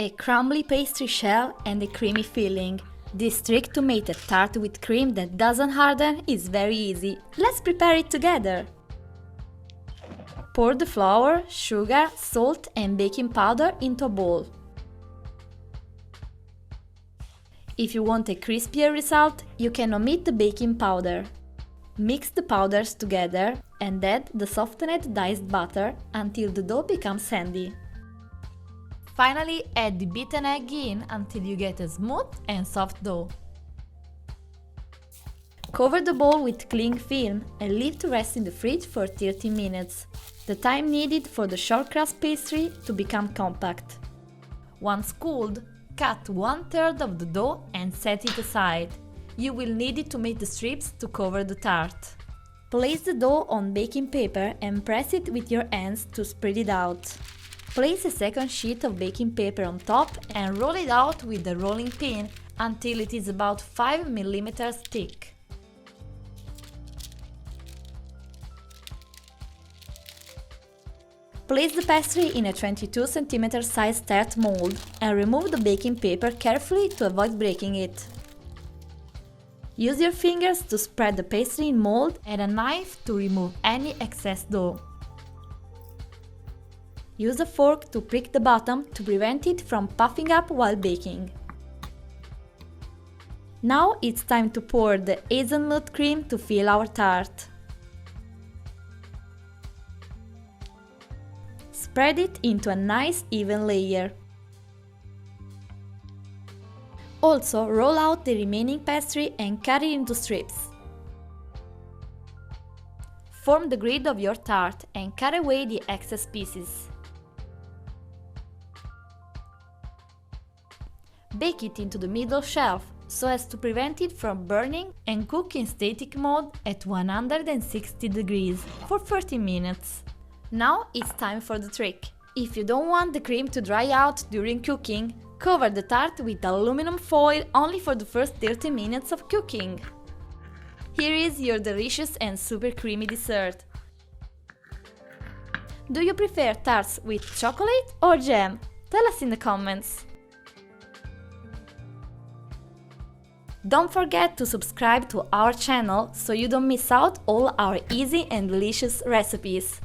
A crumbly pastry shell and a creamy filling. This trick to make a tart with cream that doesn't harden is very easy. Let's prepare it together! Pour the flour, sugar, salt and baking powder into a bowl. If you want a crispier result, you can omit the baking powder. Mix the powders together and add the softened diced butter until the dough becomes sandy. Finally, add the beaten egg in until you get a smooth and soft dough. Cover the bowl with cling film and leave to rest in the fridge for 30 minutes, the time needed for the shortcrust pastry to become compact. Once cooled, cut 1/3 of the dough and set it aside. You will need it to make the strips to cover the tart. Place the dough on baking paper and press it with your hands to spread it out. Place a second sheet of baking paper on top and roll it out with a rolling pin until it is about 5 mm thick. Place the pastry in a 22 cm size tart mold and remove the baking paper carefully to avoid breaking it. Use your fingers to spread the pastry in mold and a knife to remove any excess dough. Use a fork to prick the bottom to prevent it from puffing up while baking. Now it's time to pour the hazelnut cream to fill our tart. Spread it into a nice even layer. Also, roll out the remaining pastry and cut it into strips. Form the grid of your tart and cut away the excess pieces. Bake it into the middle shelf so as to prevent it from burning and cook in static mode at 160 degrees for 30 minutes. Now it's time for the trick. If you don't want the cream to dry out during cooking, cover the tart with aluminum foil only for the first 30 minutes of cooking. Here is your delicious and super creamy dessert. Do you prefer tarts with chocolate or jam? Tell us in the comments. Don't forget to subscribe to our channel so you don't miss out all our easy and delicious recipes.